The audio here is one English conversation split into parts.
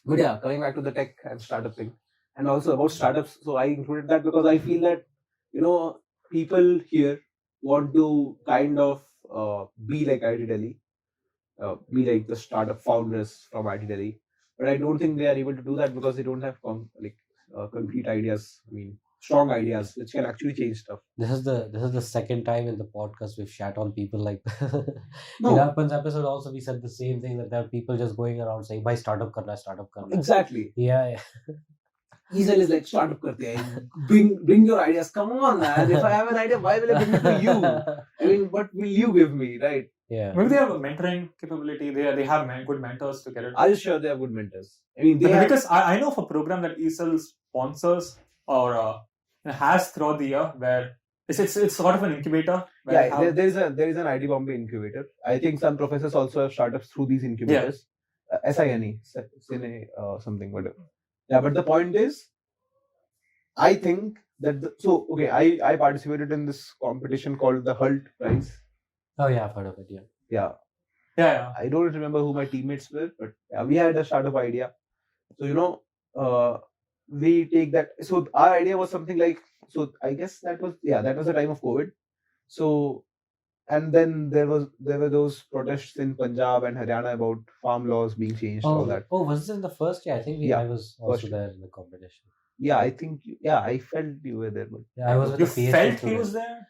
But yeah, coming back to the tech and startup thing, and also about startups. So I included that because I feel that people here want to kind of be like IT Delhi, be like the startup founders from IT Delhi. But I don't think they are able to do that because they don't have concrete ideas. I mean, strong ideas which can actually change stuff. This is the second time in the podcast we've shat on people like No. In Arpan's episode also we said the same thing, that there are people just going around saying, "Bhai, startup karna, startup karna." Exactly. Yeah. Easel is like, startup karte hain. Bring your ideas. Come on, man. If I have an idea, why will I bring it to you? I mean, what will you give me, right? Yeah. Maybe they have a mentoring capability. They have good mentors to get it. Are you sure they have good mentors? I mean, because I know of a program that ESL sponsors or has throughout the year where it's sort of an incubator. Yeah, there is an ID Bombay incubator. I think some professors also have startups through these incubators. SINE, Cine, something, whatever. Yeah, but the point is, I think that I participated in this competition called the Hult Prize. Oh yeah, I've heard of it. Yeah. Yeah. I don't remember who my teammates were, but yeah, we had a startup idea. So we take that. So our idea was something like, so I guess that was the time of COVID. So, and then there were those protests in Punjab and Haryana about farm laws being changed, all that. Oh, was this in the first year? I think Yeah, I was also first there in the competition. Yeah, I think I felt you were there, but Yeah, I was with You the PhD felt he student. was there?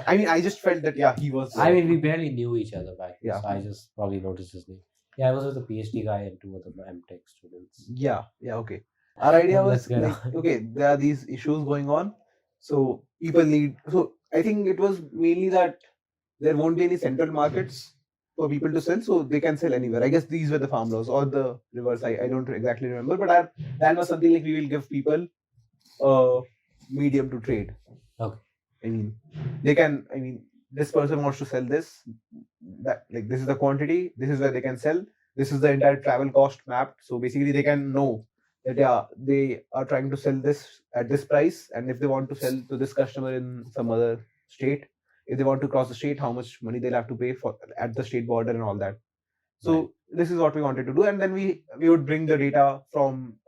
I mean, I just felt that he was there. I mean, we barely knew each other back then, Yeah. so I just probably noticed his name. Yeah, I was with the PhD guy and two other MTech students. Yeah, okay. Our idea Let's was get like, on. okay, there are these issues going on, so people need. So I think it was mainly that there won't be any central markets for people to sell, so they can sell anywhere. I guess these were the farm laws or the reverse. I don't exactly remember, but our plan was something like, we will give people a medium to trade. Okay. I mean, they can. I mean, this person wants to sell this. That, like, this is the quantity. This is where they can sell. This is the entire travel cost mapped. So basically, they can know that they are trying to sell this at this price, and if they want to sell to this customer in some other state, if they want to cross the state, how much money they'll have to pay for at the state border and all that. So this is what we wanted to do, and then we would bring the data from.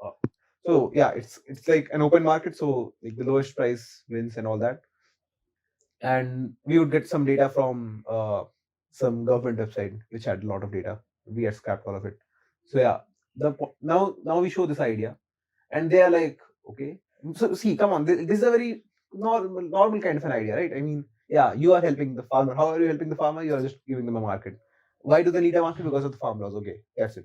So yeah, it's like an open market. So like the lowest price wins and all that, and we would get some data from some government website which had a lot of data. We had scrapped all of it. So yeah, now we show this idea, and they are like, okay. So see, come on, this is a very normal kind of an idea, right? I mean, yeah, you are helping the farmer. How are you helping the farmer? You are just giving them a market. Why do they need a market? Because of the farm laws. Okay, that's it.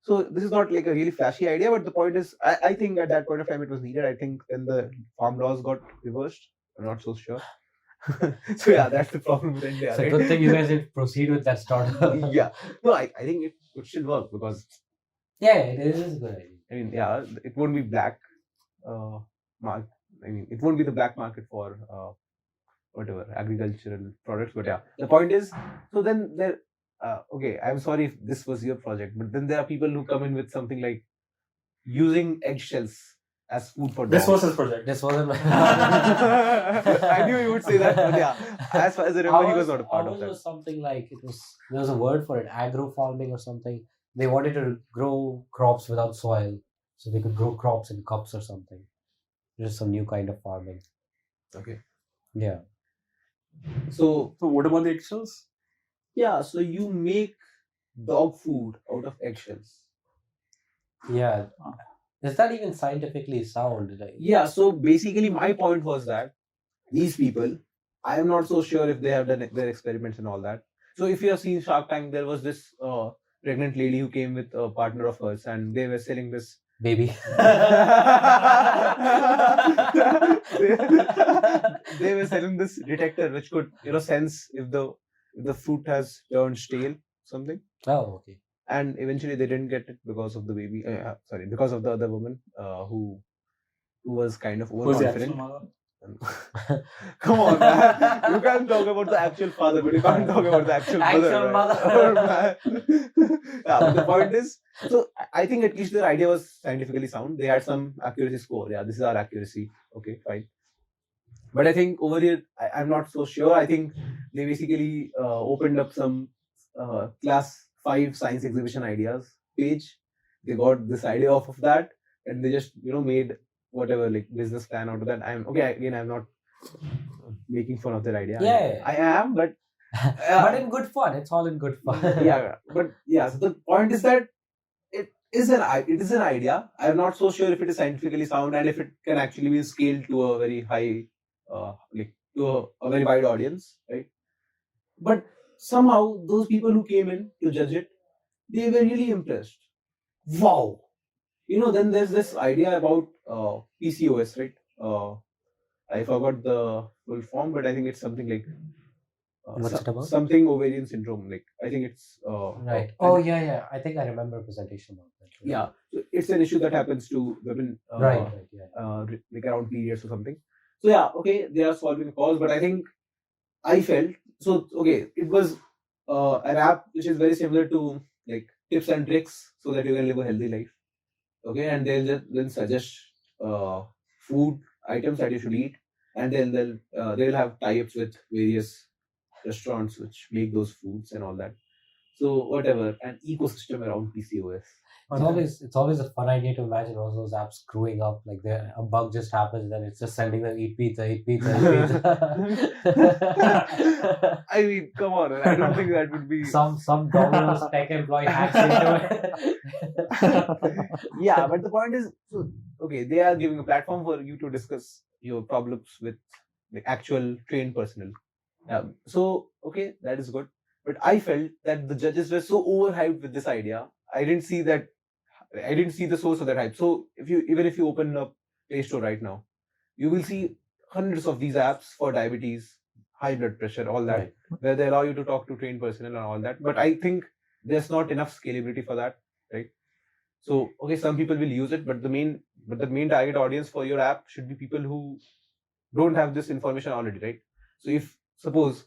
So this is not like a really flashy idea, but the point is, I think at that point of time it was needed. I think then the farm laws got reversed. I'm not so sure. So yeah, that's the problem with India. It's a right? good thing you guys didn't proceed with that startup. Yeah. No, I think it would still work because Yeah, it is a good idea. I mean, yeah, it won't be black market. I mean, it won't be the black market for whatever agricultural products. But yeah, the point is, so then there. Okay, I'm sorry if this was your project, but then there are people who come in with something like using eggshells as food for dogs. This was his project. This wasn't. I knew you would say that, but yeah, as far as I remember, he was not a part of Ours that. was something like, there was a word for it, agro farming or something. They wanted to grow crops without soil, so they could grow crops in cups or something. Just some new kind of farming. Okay. Yeah. So what about the eggshells? Yeah, so you make dog food out of eggshells. Yeah. Is that even scientifically sound? Yeah, so basically my point was that these people, I am not so sure if they have done their experiments and all that. So if you have seen Shark Tank, there was this pregnant lady who came with a partner of hers, and they were selling this baby. They were selling this detector which could sense if the fruit has turned stale, something. Oh, okay. And eventually they didn't get it because of the baby. Because of the other woman who was kind of overconfident. Come on, man. You can talk about the actual father, but you can't talk about the actual mother. Yeah, but the point is, so I think at least their idea was scientifically sound. They had some accuracy score. Yeah, this is our accuracy. Okay, fine. But I think over here, I'm not so sure. I think they basically opened up some class 5 science exhibition ideas page, they got this idea off of that, and they just made whatever like business plan out of that. I'm not making fun of that idea. Yeah. I am, but But in good fun. It's all in good fun. yeah, but yeah. So the point is that it is an idea. I'm not so sure if it is scientifically sound and if it can actually be scaled to a very high, like to a very wide audience, right? But somehow those people who came in to judge it, they were really impressed. Wow. Then there's this idea about PCOS, right? I forgot the full form, but I think it's something like What's it about? something ovarian syndrome. Like I think it's Right. Oh yeah. I think I remember a presentation about that. yeah. So it's an issue that happens to women, Right. Yeah. like around periods or something. So yeah, okay, they are solving a cause, but I think I felt so. Okay, it was an app which is very similar to like tips and tricks so that you can live a healthy life. Okay, and they'll just then suggest food items that you should eat, and then they'll have tie-ups with various restaurants which make those foods and all that. So whatever, an ecosystem around PCOS. It's always a fun idea to imagine all those apps screwing up. Like a bug just happens, and it's just sending them eat pizza, eat pizza, eat pizza. I mean, come on, I don't think that would be some Domino's tech employee hacks into it. yeah, but the point is, so, okay, they are giving a platform for you to discuss your problems with like actual trained personnel. So okay, that is good. But I felt that the judges were so overhyped with this idea. I didn't see the source of that hype. So even if you open up Play Store right now, you will see hundreds of these apps for diabetes, high blood pressure, all that, Right. where they allow you to talk to trained personnel and all that. But I think there's not enough scalability for that, right? So okay, some people will use it, but the main target audience for your app should be people who don't have this information already, right? So if suppose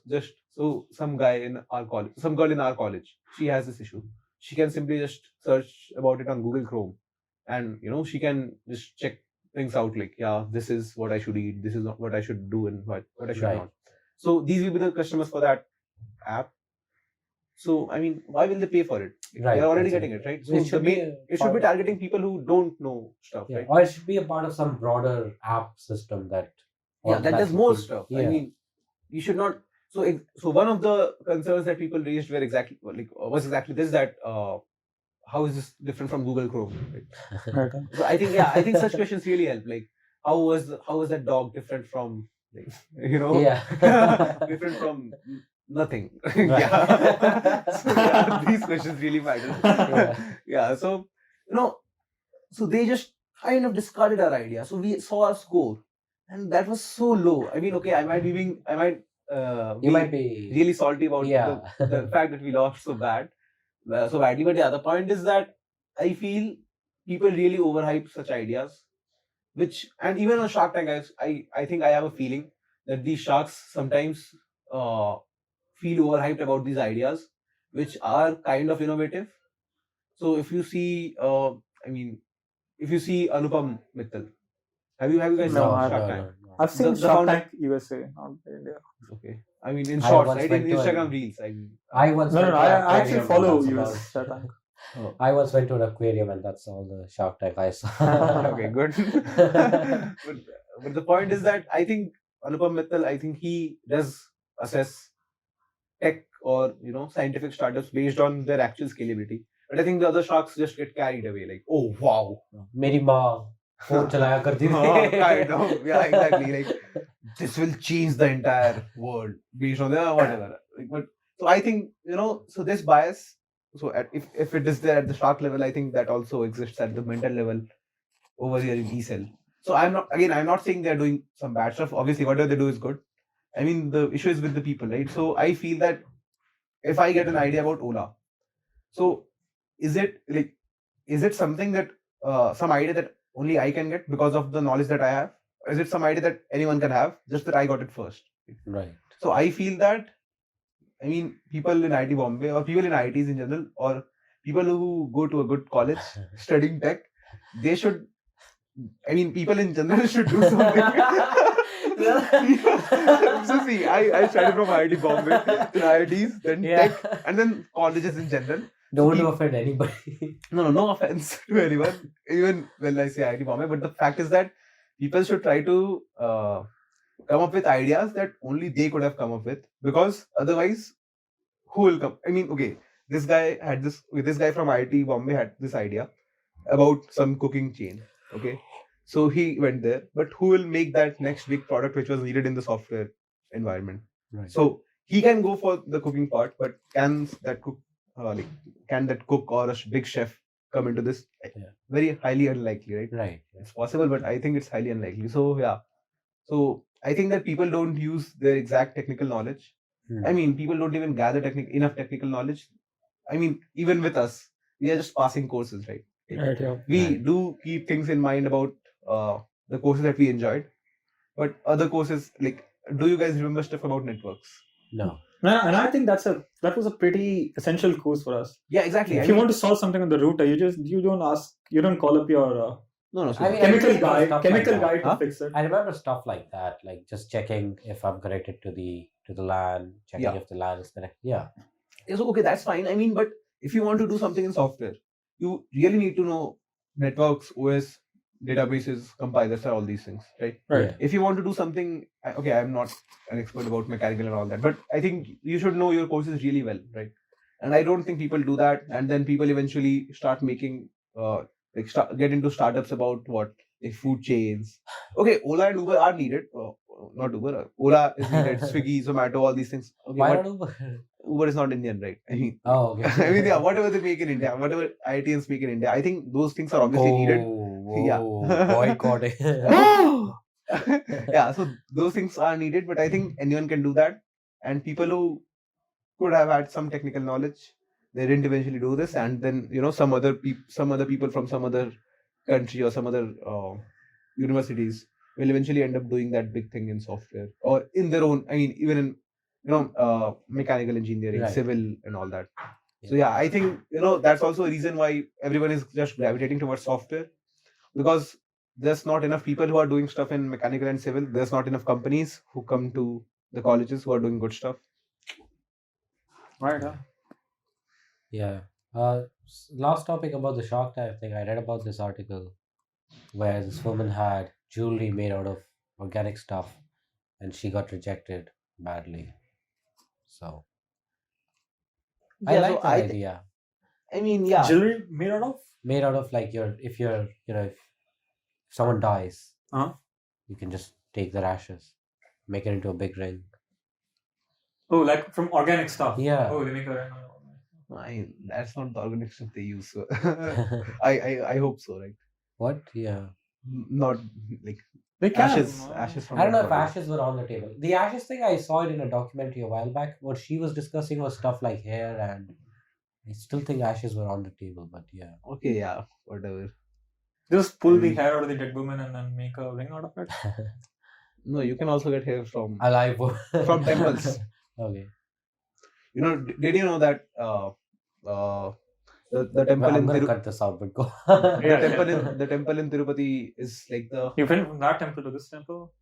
some girl in our college, she has this issue. She can simply just search about it on Google Chrome, and she can just check things out like, yeah, this is what I should eat, this is not what I should do, and what I should Right. not. So these will be the customers for that app. So I mean, why will they pay for it? Right, They're already that's getting it. it, right? It So should be it should be targeting people who don't know stuff, Yeah, right? or it should be a part of some broader app system that. Yeah, that does should more be- stuff. Yeah. I mean, you should not. So one of the concerns that people raised was exactly this, that how is this different from Google Chrome? Right? Right. So I think such questions really help. Like how was that dog different from like, Yeah. different from nothing? Right. Yeah. So yeah, these questions really matter. Yeah. Yeah. So so they just kind of discarded our idea. So we saw our score, and that was so low. I mean, okay, I might You might be. really salty about Yeah. the fact that we lost so badly. But yeah, the point is that I feel people really overhype such ideas, and even on Shark Tank, I think I have a feeling that these sharks sometimes feel overhyped about these ideas, which are kind of innovative. So if you see, if you see Anupam Mittal, have you guys No, seen I Shark Tank? I've seen The Shark founder- Tank USA, not India. Okay, I mean in I shorts, once right? In went to Instagram an- reels. I once No, went no, to an I actually aquarium and follow that's US about- Shark Tank. I once went to an aquarium and that's all the Shark Tank I saw. Okay, good. but the point is that I think Anupam Mittal, I think he does assess tech or scientific startups based on their actual scalability. But I think the other sharks just get carried away, like, oh wow, मेरी माँ phone चलाया करती kind थी. of, yeah, exactly. Like this will change the entire world based on whatever. Like, but so I think so this bias. So if it is there at the shark level, I think that also exists at the mental level over here in eCell. So I'm not saying they're doing some bad stuff. Obviously, whatever they do is good. I mean, the issue is with the people, right? So I feel that if I get an idea about Ola, so is it something that some idea that only I can get because of the knowledge that I have? Or is it some idea that anyone can have, just that I got it first? Right. So I feel that, I mean, people in IT Bombay or people in ITs in general, or people who go to a good college studying tech, they should. I mean, people in general should do something. So see, I studied from IIT Bombay, then IITs, then Yeah. tech, and then colleges in general. Don't want to peop- offend anybody. no offense to anyone, even when I say IIT Bombay, but the fact is that people should try to come up with ideas that only they could have come up with, because otherwise, who will come? I mean, okay, this guy from IIT Bombay had this idea about some cooking chain. Okay, so he went there, but who will make that next big product which was needed in the software environment? Right. So he can go for the cooking part, but can that cook or a big chef come into this? Yeah. Very highly unlikely, right? Right. It's possible, but I think it's highly unlikely. So yeah, so I think that people don't use their exact technical knowledge. Hmm. I mean, people don't even gather enough technical knowledge. I mean, even with us, we are just passing courses, right? Right, yeah. We Right. do keep things in mind about the courses that we enjoyed, but other courses, like, do you guys remember stuff about networks? No. And I think that was a pretty essential course for us. Yeah, exactly. If you want to solve something on the router, you don't call up your no, I mean, chemical remember guy stuff like that. to Huh? fix it. I remember stuff like that, like just checking if I'm connected to the LAN, checking Yeah. if the LAN is connected. Yeah. So okay, that's fine. I mean, but if you want to do something in software, you really need to know networks, OS, databases, compilers, and all these things, right? Right. Yeah. If you want to do something, okay, I'm not an expert about mechanical and all that, but I think you should know your courses really well, right? And I don't think people do that, and then people eventually start making get into startups about what, like, food chains. Okay, Ola and Uber are needed. Not Uber. Ola is needed. Swiggy, Zomato, all these things. Okay, Why but not Uber? Uber is not Indian, right? I mean, Oh, okay. I mean, yeah, whatever they make in India, whatever IITians make in India, I think those things are obviously needed. Yeah. Boycotting. Yeah, so those things are needed, but I think anyone can do that. And people who could have had some technical knowledge, they didn't eventually do this, and then some other people from some other country or some other universities will eventually end up doing that big thing in software or in their own. I mean, even in mechanical engineering, Right. civil, and all that. So Yeah. yeah, I think that's also a reason why everyone is just gravitating towards software, because there's not enough people who are doing stuff in mechanical and civil. There's not enough companies who come to the colleges who are doing good stuff. Right. Yeah. Last topic about the Shark Tank thing. I read about this article where this woman had jewelry made out of organic stuff, and she got rejected badly. So I Yeah, like so that idea. I mean, yeah, Jewelry made out of? Made out of like if someone dies, Uh-huh. you can just take their ashes, make it into a big ring. Oh, like from organic stuff. Yeah. Oh, they make a that's not the organic stuff they use. So I hope so, right? What? Yeah. Not like they can. ashes from I don't know if dead bodies. ashes were on the table. The ashes thing, I saw it in a documentary a while back. What she was discussing was stuff like hair, and I still think ashes were on the table, but yeah. Okay, yeah, whatever. Just pull the hair out of the dead woman and then make a ring out of it. No, you can also get hair from Alive. from temples. Okay. Did you know that the temple Well, I'm in gonna Tirupati, cut this out, but go. the temple in Tirupati is like the You went from that temple to this temple?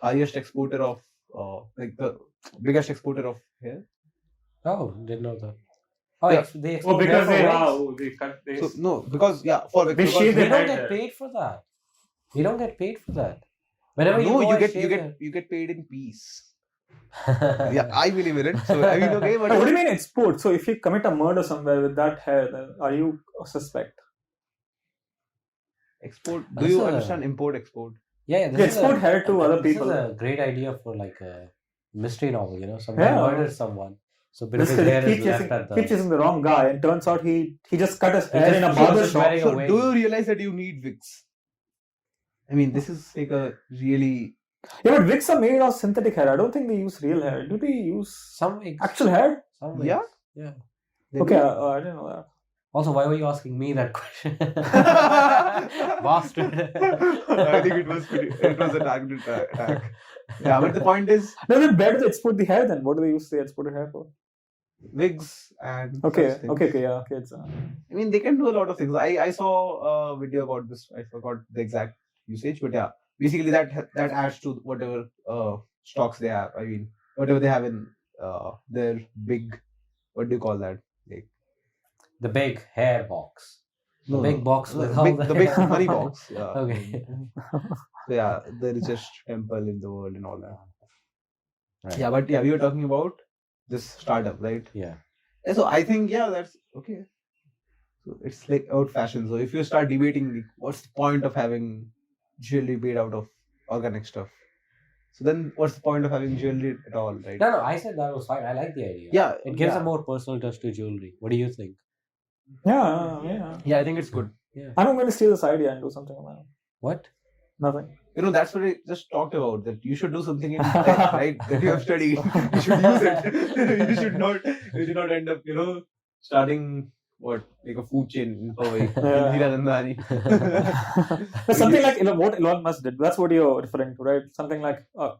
highest exporter of like the biggest exporter of hair. Oh, didn't know that. Oh, Yeah. they Oh, because export they hair for wigs? cut this. So no, because They because shave We their don't head get there. paid for that. We don't get paid for that. Whenever you no, go, you I get shave you get paid in peace. hair. Yeah, I believe in it. So I mean, okay, but What do you mean export? So if you commit a murder somewhere with that hair, then are you a suspect? export. Do That's you a- understand import export? Yeah, You export hair to other people. This is a great idea for like a mystery novel. Some guy Yeah. murders someone, so bit of This his guy hair keep is left at keep the. chasing the wrong guy, and turns out he just cut his He hair just- in a he was barber just shop. wearing a So wig. do you realize that you need wigs? I mean, this is like a really Yeah, but wigs are made of synthetic hair. I don't think they use real hair. Do they use Some wigs. actual hair? Some wigs. Yeah? Yeah. Okay, I didn't know that. Also, why were you asking me that question? Bastard. I think it was a targeted attack. Yeah, but the point is No, then where do they export the hair then? What do they use the exported hair for? wigs and Okay, such things. okay, yeah, okay. I mean, they can do a lot of things. I saw a video about this. I forgot the exact usage, but yeah, basically that adds to whatever stocks they have. I mean, whatever they have in their big, what do you call that? Like The big hair box. The No, big no. box with the all big, the big money box. Yeah. Okay. So yeah, the richest temple in the world and all that. Right. Yeah, but yeah, we were talking about this startup, right? Yeah. Yeah, so I think that's okay. So it's like out fashion. So if you start debating, like, what's the point of having jewelry made out of organic stuff? So then, what's the point of having jewelry at all, right? No, I said that was fine. I like the idea. Yeah, It gives yeah. a more personal touch to jewelry. What do you think? Yeah. Yeah, I think it's good. I'm going to steal this idea and do something about it. What? Nothing. That's what I just talked about. That you should do something in tech, right? That you have studied. You should use it. you should not end up, starting like a food chain in Hawaii. Yeah. Hiranandani. Something like what Elon Musk did. That's what you're referring to, right? Something like I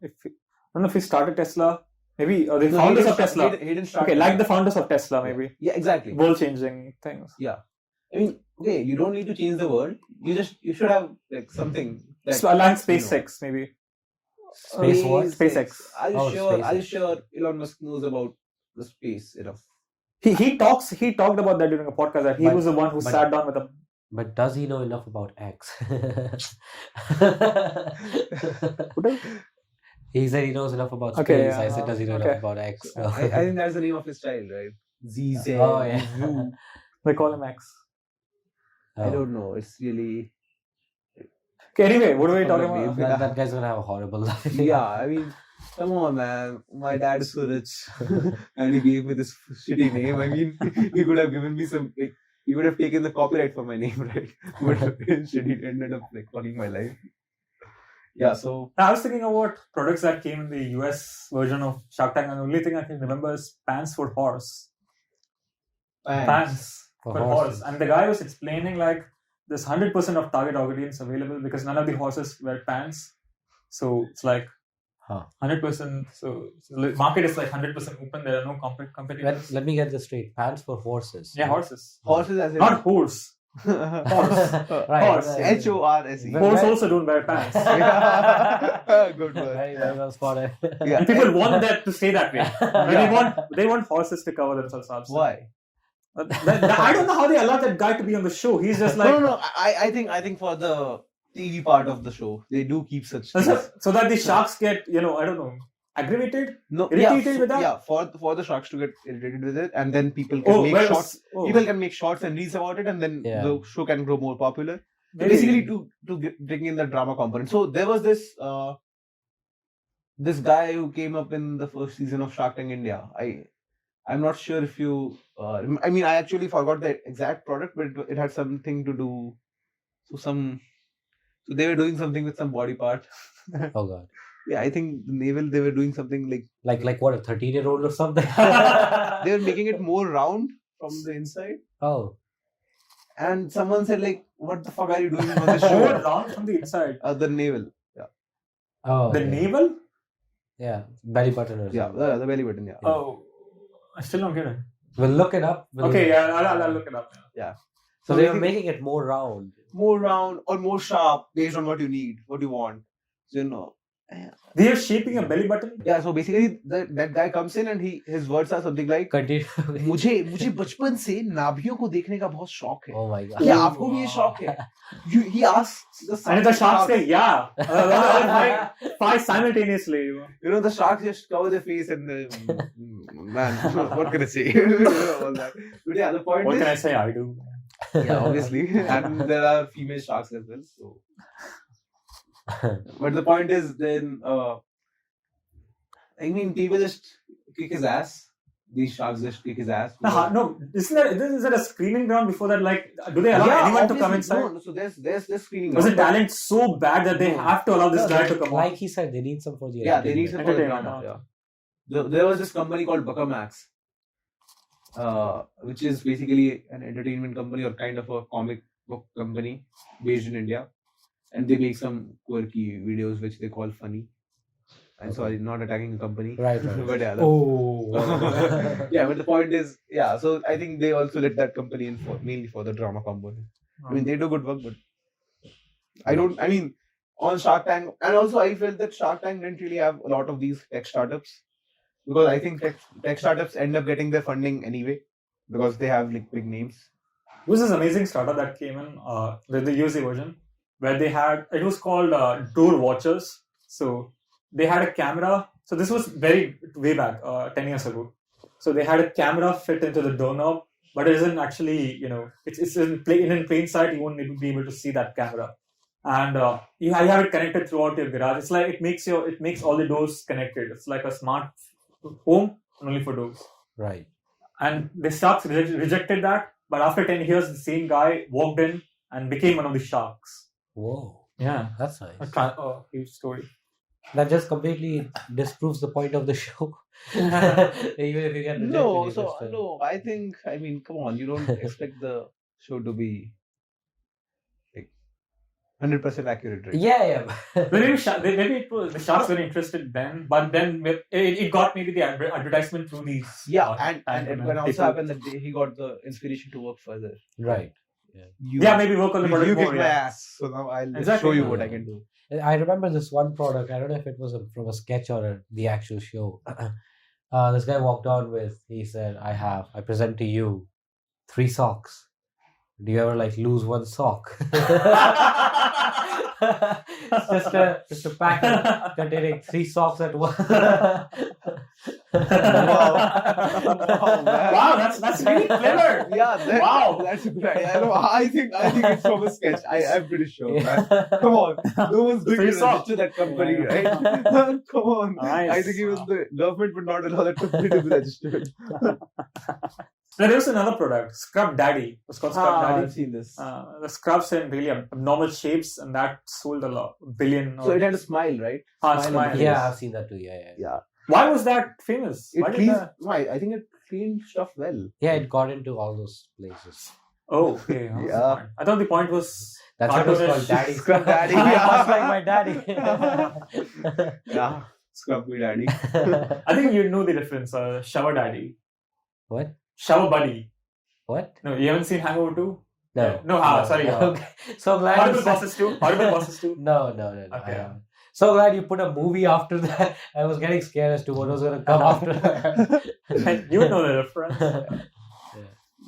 don't know if he started Tesla. Maybe the No, founders he of didn't Tesla. start- He didn't start. Okay, like the founders of Tesla, maybe Yeah, exactly. world-changing things. Yeah. I mean, okay, you don't need to change the world. You should have like something. That, So, like you know, SpaceX, maybe. Space what? SpaceX. Are you Oh, sure? Are you SpaceX. sure Elon Musk knows about the space enough? He talked about that during a podcast that he But- was the one who but- sat down with them. But does he know enough about X? He said he knows enough about space. Okay, I said, does he know okay. enough about X? I think that's the name of his child, right? ZZ. Oh, yeah. Zoo. They call him X. I don't know. It's really. Okay, anyway, what are we talking Probably. about? That guy's gonna have a horrible life. Yeah, I mean, come on, man. My dad is so rich, and he gave me this shitty name. I mean, he could have given me some. Like, he would have taken the copyright for my name, right? But instead, he ended up like calling my life. Yeah. So I was thinking about products that came in the US version of Shark Tank, and the only thing I can remember is pants for horse. Pants For for horse. horses. And the guy was explaining like there's 100% of target audience available because none of the horses wear pants. So it's like Huh. 100%. So the market is like 100% open. There are no competitors. Let me get this straight. Pants for horses. Yeah, horses. horses as in Not horse. Right. Horse. HORSE. Very- Horse also don't wear pants. Good word. Very well spotted. Yeah. And people want that to stay that way. They want horses to cover themselves up. So Why? I don't know how they allowed that guy to be on the show. He's just like No. I think for the TV part of the show, they do keep such. so that the sharks get I don't know aggravated. No, irritated with that? Yeah, for the sharks to get irritated with it, and then people can make shots. People can make shorts and reels about it, and then Yeah. the show can grow more popular. So maybe. basically, to bring in the drama component. So there was this guy who came up in the first season of Shark Tank India. I'm not sure if you. I mean, I actually forgot the exact product, but it had something to do. So they were doing something with some body part. Oh god. Yeah, I think Naval, they were doing something like Like what, a 13-year-old or something? they were making it more round from the inside. Oh. And someone said like, "What the fuck are you doing on this More show?" round from the inside. The navel. Oh. The okay. navel? Yeah. Belly button or Yeah, something. the belly button. Yeah. Oh, I still don't get it. We'll look it up. Okay, yeah, I'll look it up. So they were basically making it more round. more round or more sharp based on what you need, what you want. So They are shaping a belly button. yeah. So basically, that guy comes in and his words are something like, Continue. मुझे बचपन से नाभियों को देखने का बहुत शौक है. Oh my god. क्या आपको भी ये शौक है? He asks the And the sharks say, yeah. Yeah. Five simultaneously. the sharks just cover their face and man, what can I say? All that. But yeah, the point What is, can I say? I do. yeah, obviously, and there are female sharks as well. So, but the point is, then I mean, people just kick his ass. These sharks just kick his ass. No, is there a screening ground before that? Like, do they allow anyone to come obviously. inside? No, so there's screening. Was the ground, talent so bad that they No. have to allow this guy to come Like out? he said, they need some for the Yeah, they need some for the Entertainment, drama. Yeah. There was this company called Buckamax, which is basically an entertainment company or kind of a comic book company based in India, and they make some quirky videos which they call funny. I'm Okay. sorry, not attacking the company. Right. But yeah, Oh. yeah, but the point is, yeah. So I think they also let that company in mainly for the drama component. I mean, they do good work, but I mean, on Shark Tank, and also I felt that Shark Tank didn't really have a lot of these tech startups because I think tech startups end up getting their funding anyway because they have like big names. It was this amazing startup that came in with the USD version where they had, it was called Door Watchers. So they had a camera. So this was way back, 10 years ago. So they had a camera fit into the doorknob, but it isn't actually, it's in plain sight. You won't be able to see that camera. And you have it connected throughout your garage. It's like it makes all the doors connected. It's like a smart home only for doors. Right. And the sharks rejected that, but after 10 years, the same guy walked in and became one of the sharks. Whoa. Yeah. That's nice. Huge story. That just completely disproves the point of the show. Even if you get rejected. No, I mean, come on, you don't expect the show to be like 100% accurate, right? Yeah. Maybe the sharks were interested then, but then it got maybe the advertisement through these. Yeah, and it can also happen that he got the inspiration to work further. Right. Maybe work on the product you more. kick my ass, so now I'll show you what I can do. I remember this one product. I don't know if it was from a sketch or the actual show. This guy walked on with. He said, "I present to you 3 socks. Do you ever lose one sock?" It's just a packet containing 3 socks at once. Wow, that's really clever. Yeah, wow, that's great. I think it's from a sketch. I'm pretty sure. Man. Come on, no one's going to register that company, right? Come on. Nice. I think even the government would not allow that company to be registered. There was another product, Scrub Daddy. It was called Scrub Daddy. I've seen this. The scrubs in really abnormal shapes, and that sold $1 billion. So it had a smile, right? Smile. Yeah, I've seen that too. Yeah. Why was that famous? I think it cleaned stuff well. Yeah, it got into all those places. Oh, okay. Yeah. I thought the point was. That's what it was called, Daddy. Scrub Daddy. Just like my daddy. Yeah, Scrub me Daddy. I think you know the difference. Shower Daddy. What? Shower Buddy. What? No, you haven't seen Hangover 2? No. Sorry. Okay. So glad. Horrible Bosses 2? Horrible Bosses 2? No. Okay. So glad you put a movie after that. I was getting scared as to what was going to come after that. You know the reference.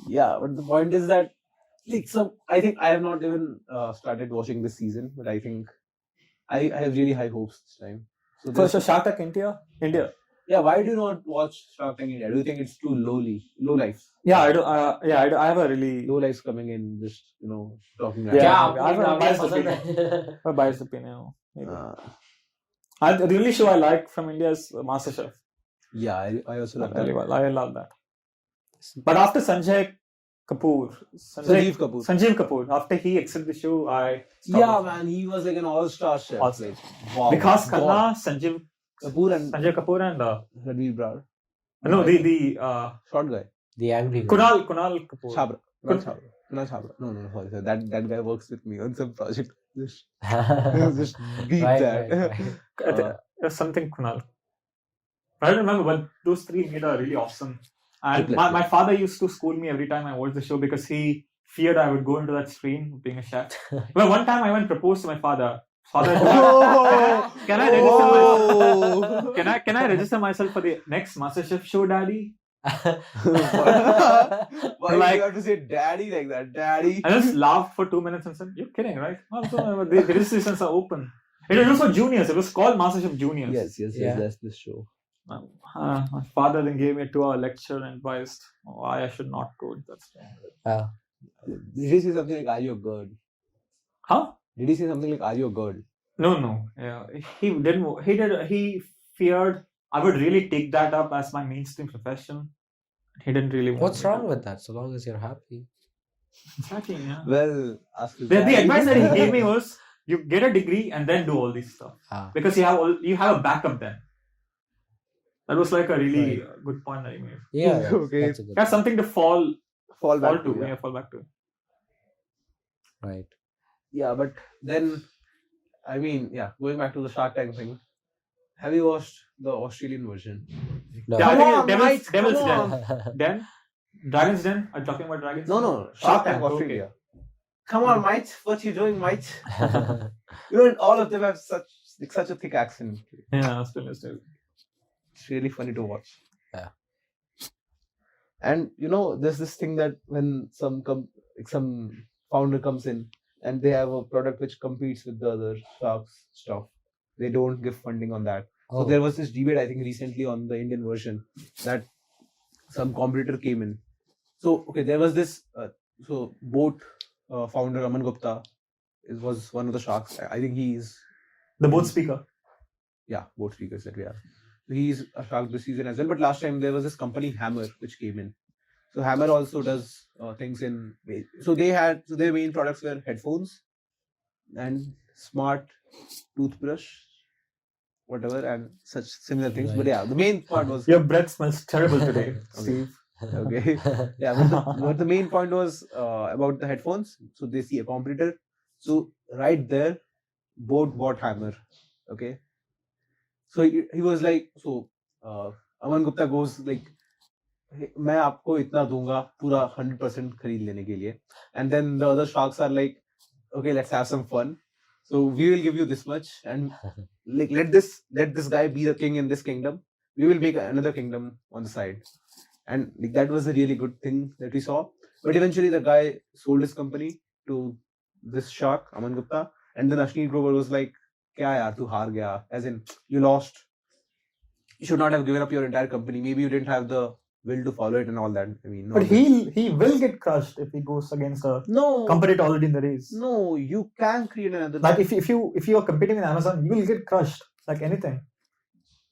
Yeah, but the point is that I think I have not even started watching this season, but I think I have really high hopes this time. So Shark Tank India. Yeah, why do you not watch Shark Tank India? Do you think it's too low life? Yeah, I do. I have a really low lives coming in, just talking. I have a biased opinion. Maybe. The only show I like from India is MasterChef. Yeah, I also love that. I love that. But after Sanjeev Kapoor, after he exited the show, I stopped. Yeah, man, he was like an all-star chef. Wow. Because Khanna, Sanjeev Kapoor and Ranveer Brar. No, the short guy. The angry guy. Kunal Kapoor. Kunal Chabra. No, sorry. That guy works with me on some project. Just beat that. Right. Something Kunal. I don't remember, but those 3 made a really awesome. And my father used to scold me every time I watched the show because he feared I would go into that stream being a chef. Well, one time I went to propose to my father. Father, can I register myself? Can I register myself for the next MasterChef show, Daddy? Why do you have to say Daddy like that? Daddy. I just laughed for 2 minutes and said, "You're kidding, right?" The registrations are open. It was for juniors. It was called MasterChef Juniors. Yes. That's this show. My father then gave me a 2-hour lecture and advised why I should not go. That's Did he say something like, "Are you a girl?" Huh? Did he say something like, "Are you a girl?" No. Yeah, he didn't. He feared I would really take that up as my mainstream profession. He didn't really. What's wrong with that? So long as you're happy. Exactly. Yeah. Well, the advice that he gave me was, you get a degree and then do all this stuff because you have a backup then. That was like a really good point that he made. Yeah. Okay. That's something to fall back to. Yeah. Fall back to. Right. Yeah, but then, going back to the Shark Tank thing. Have you watched the Australian version? No. Yeah, Come Devil's on. Den. Dragon's Den? Are you talking about Dragon's Den? No. Shark Tank Australia. Okay. Come on, mate. What you doing, mate? All of them have such a thick accent. Yeah, still. It's really funny to watch. Yeah. And there's this thing that when some founder comes in and they have a product which competes with the other sharks stuff, they don't give funding on that. So Oh, there was this debate, I think, recently on the Indian version that some competitor came in. So okay, there was this boat founder Aman Gupta was one of the sharks. I think he's The boat speaker. boat speakers that we have. So he's a shark this season as well. But last time there was this company Hammer which came in. So Hammer also does things in. So their main products were headphones and smart toothbrush, whatever, and such similar things. But Right. yeah, the main part was Your breath smells terrible today, Steve. okay. Yeah, but the main point was about the headphones. So they see a competitor. So right there, boat bought Hammer. Okay. So he was like, so Aman Gupta goes like, मैं आपको इतना दूंगा पूरा 100% खरीद लेने के लिए, and then the other sharks are like, okay, let's have some fun, so we will give you this much, and like let this guy be the king in this kingdom, we will make another kingdom on the side. And like that was a really good thing that we saw. But eventually the guy sold his company to this shark Aman Gupta, and then Ashwini Grover was like, kya yaar tu haar gaya, as in you lost, you should not have given up your entire company, maybe you didn't have the will to follow it and all that. I mean, But he will get crushed if he goes against a no competitor already in the race. no, you can create another, Like if you are competing with Amazon, you will get crushed like anything.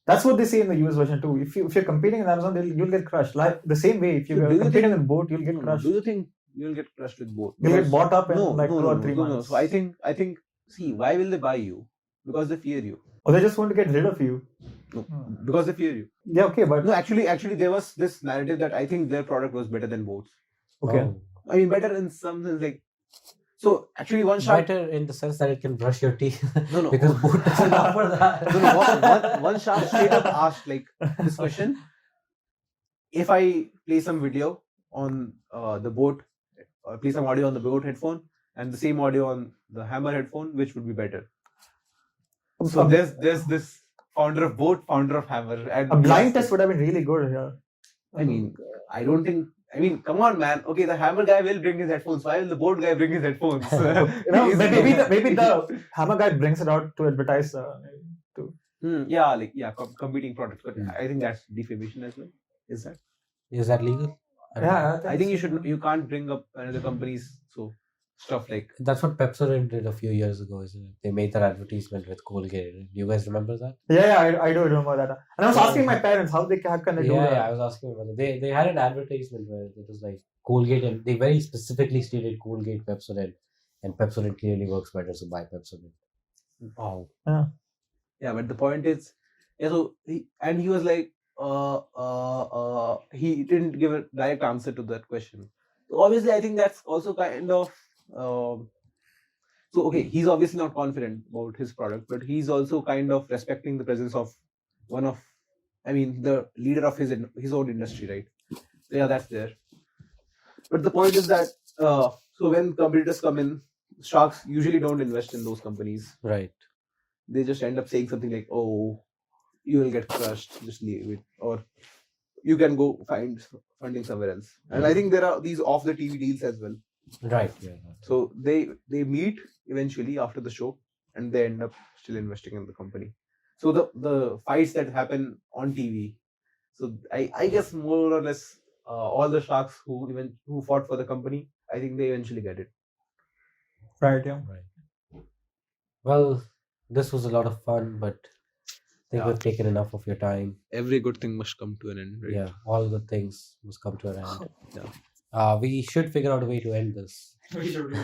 That's what they say in the US version too. If you're competing with Amazon, you'll get crushed. Like the same way, if So you're do you competing think- with boat, you'll get crushed. do you think you'll get crushed with both? You'll get Because- bought up in like 2 or 3 no. months. So I think see, why will they buy you? Because they fear you. Or they just want to get rid of you. No, Hmm. because they fear you. Yeah, okay, but No, actually there was this narrative that I think their product was better than boats. okay. Oh. I mean, better in some sense, like, so actually one shark, Better in the sense that it can brush your teeth. no Because boat doesn't offer that. one shark straight up asked like this question: if I play some video on the boat, or play some audio on the boat headphone, and the same audio on the Hammer headphone, which would be better? So there's this founder of boat, founder of Hammer, and A blind yes, test would have been really good here. I mean, I don't think. I mean, come on, man. Okay, the Hammer guy will bring his headphones. Why will the boat guy bring his headphones? Maybe the Hammer guy brings it out to advertise. Competing products. But I think that's defamation as well. Is that? Is that legal? I don't know. Yeah, I think you can't bring up another company's stuff like. That's what Pepsodent did a few years ago, isn't it? They made that advertisement with Colgate. Do you guys remember that? I do remember that. And I was asking my parents how can they do that. Yeah, I was asking about it. They had an advertisement where it was like Colgate, and they very specifically stated Colgate, Pepsodent, and Pepsodent clearly works better, so buy Pepsodent. Wow. Yeah. Yeah, but the point is, so he was like, he didn't give a direct answer to that question. So obviously, I think that's also kind of. So okay, he's obviously not confident about his product, but he's also kind of respecting the presence of the leader of his own industry, right? So yeah, that's there. But the point is that so when competitors come in, sharks usually don't invest in those companies. Right. They just end up saying something like, "Oh, you will get crushed. Just leave it," or "You can go find funding somewhere else." And I think there are these off the TV deals as well. Right. Yeah. So they meet eventually after the show, and they end up still investing in the company. So the fights that happen on TV. So I guess more or less all the sharks who fought for the company, I think they eventually get it. Right, yeah. Right. Well, this was a lot of fun, but I think Yeah. we've taken enough of your time. Every good thing must come to an end, right? Yeah, all good things must come to an end. Yeah. We should figure out a way to end this. We should.